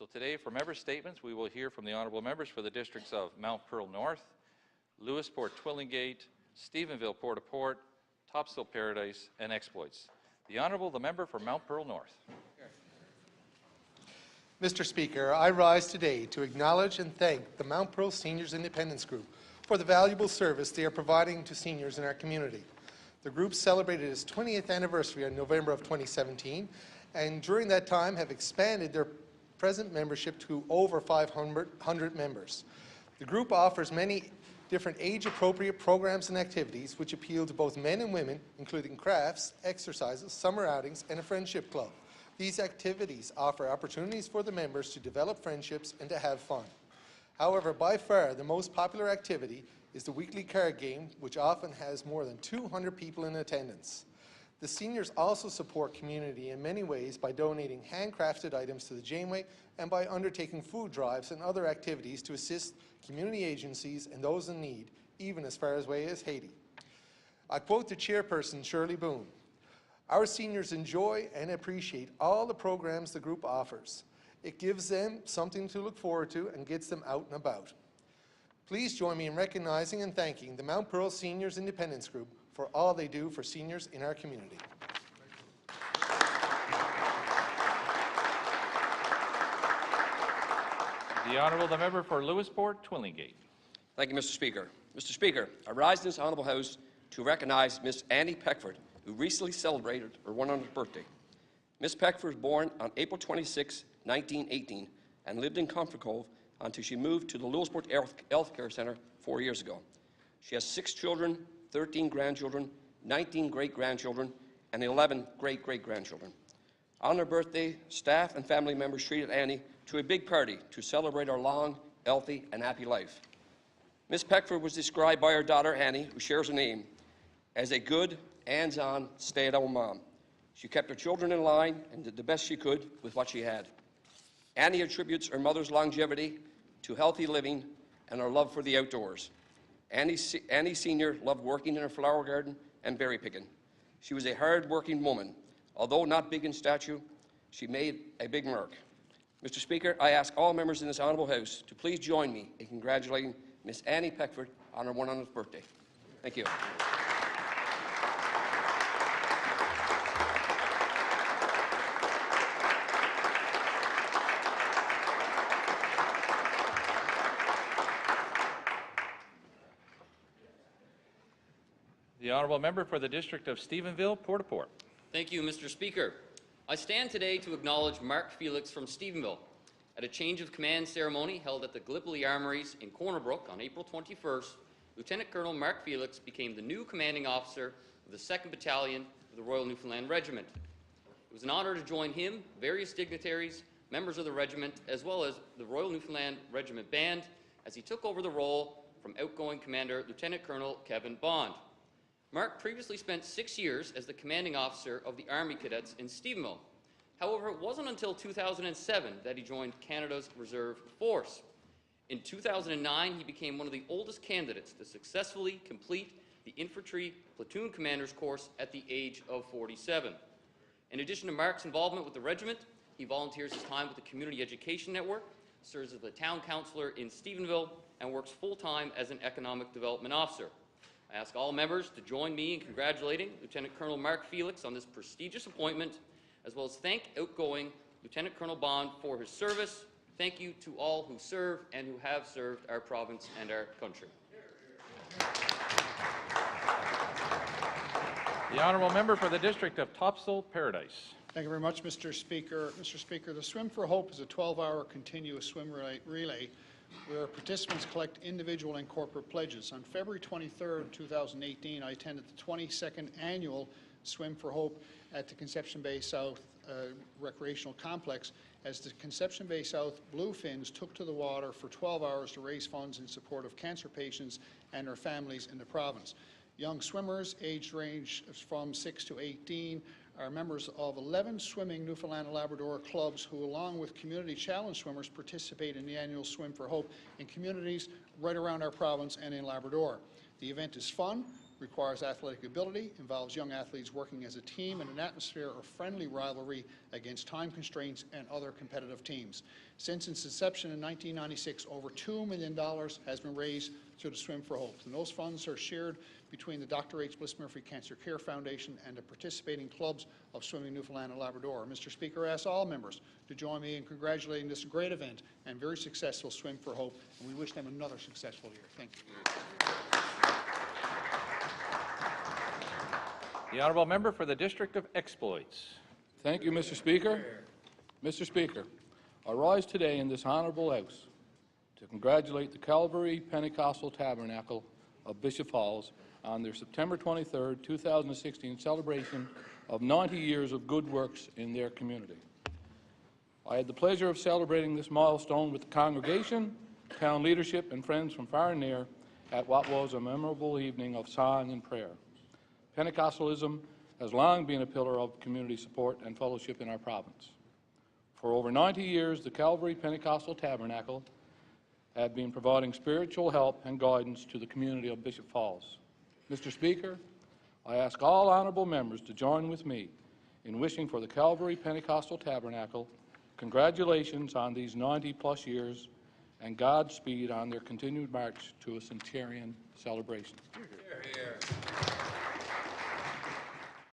So today, for member statements, we will hear from the honourable members for the districts of Mount Pearl North, Lewisporte, Twillingate, Stephenville, Port-au-Port, Topsail, Paradise, and Exploits. The Honourable, the member for Mount Pearl North. Mr. Speaker, I rise today to acknowledge and thank the Mount Pearl Seniors Independence Group for the valuable service they are providing to seniors in our community. The group celebrated its 20th anniversary in November of 2017, and during that time have expanded their present membership to over 500 members. The group offers many different age-appropriate programs and activities which appeal to both men and women, including crafts, exercises, summer outings, and a friendship club. These activities offer opportunities for the members to develop friendships and to have fun. However, by far the most popular activity is the weekly card game, which often has more than 200 people in attendance. The seniors also support community in many ways by donating handcrafted items to the Janeway and by undertaking food drives and other activities to assist community agencies and those in need, even as far away as Haiti. I quote the chairperson, Shirley Boone, "Our seniors enjoy and appreciate all the programs the group offers. It gives them something to look forward to and gets them out and about." Please join me in recognizing and thanking the Mount Pearl Seniors Independence Group for all they do for seniors in our community. The Honourable, the member for Lewisporte, Twillingate. Thank you, Mr. Speaker. Mr. Speaker, I rise in this honourable House to recognize Miss Annie Peckford, who recently celebrated her 100th birthday. Miss Peckford was born on April 26, 1918, and lived in Comfort Cove until she moved to the Lewisporte Health Care Centre 4 years ago. She has 6 children, 13 grandchildren, 19 great-grandchildren, and 11 great-great-grandchildren. On her birthday, staff and family members treated Annie to a big party to celebrate her long, healthy, and happy life. Miss Peckford was described by her daughter Annie, who shares a name, as a good, hands-on, stay-at-home mom. She kept her children in line and did the best she could with what she had. Annie attributes her mother's longevity to healthy living and her love for the outdoors. Annie Sr. loved working in her flower garden and berry picking. She was a hard-working woman. Although not big in stature, she made a big mark. Mr. Speaker, I ask all members in this honourable House to please join me in congratulating Miss Annie Peckford on her 100th birthday. Thank you. The Honourable member for the district of Stephenville, Port-au-Port. Thank you, Mr. Speaker. I stand today to acknowledge Mark Felix from Stephenville at a change of command ceremony held at the Gallipoli Armories in Corner Brook on April 21st. Lieutenant Colonel Mark Felix became the new commanding officer of the 2nd Battalion of the Royal Newfoundland Regiment. It was an honour to join him, various dignitaries, members of the regiment, as well as the Royal Newfoundland Regiment Band, as he took over the role from outgoing Commander Lieutenant Colonel Kevin Bond. Mark previously spent 6 years as the commanding officer of the Army Cadets in Stephenville. However, it wasn't until 2007 that he joined Canada's Reserve Force. In 2009, he became one of the oldest candidates to successfully complete the Infantry Platoon Commander's course at the age of 47. In addition to Mark's involvement with the regiment, he volunteers his time with the Community Education Network, serves as the town councillor in Stephenville, and works full-time as an economic development officer. I ask all members to join me in congratulating Lieutenant Colonel Mark Felix on this prestigious appointment, as well as thank outgoing Lieutenant Colonel Bond for his service. Thank you to all who serve and who have served our province and our country. The Honourable member for the district of Topsail, Paradise. Thank you very much, Mr. Speaker. Mr. Speaker, the Swim for Hope is a 12-hour continuous swim relay where participants collect individual and corporate pledges. On February 23, 2018, I attended the 22nd annual Swim for Hope at the Conception Bay South Recreational Complex, as the Conception Bay South Bluefins took to the water for 12 hours to raise funds in support of cancer patients and their families in the province. Young swimmers, age range from 6 to 18, are members of 11 swimming Newfoundland and Labrador clubs who, along with community challenge swimmers, participate in the annual Swim for Hope in communities right around our province and in Labrador. The event is fun, requires athletic ability, involves young athletes working as a team in an atmosphere of friendly rivalry against time constraints and other competitive teams. Since its inception in 1996, over $2 million has been raised through the Swim for Hope, and those funds are shared between the Dr. H. Bliss Murphy Cancer Care Foundation and the participating clubs of Swimming Newfoundland and Labrador. Mr. Speaker, I ask all members to join me in congratulating this great event and very successful Swim for Hope, and we wish them another successful year. Thank you. The honourable member for the District of Exploits. Thank you, Mr. Speaker. Mr. Speaker, I rise today in this honourable House to congratulate the Calvary Pentecostal Tabernacle of Bishop Falls on their September 23, 2016 celebration of 90 years of good works in their community. I had the pleasure of celebrating this milestone with the congregation, town leadership, and friends from far and near at what was a memorable evening of song and prayer. Pentecostalism has long been a pillar of community support and fellowship in our province. For over 90 years, the Calvary Pentecostal Tabernacle have been providing spiritual help and guidance to the community of Bishop Falls. Mr. Speaker, I ask all honourable members to join with me in wishing for the Calvary Pentecostal Tabernacle congratulations on these 90-plus years and Godspeed on their continued march to a centenarian celebration. Hear, hear.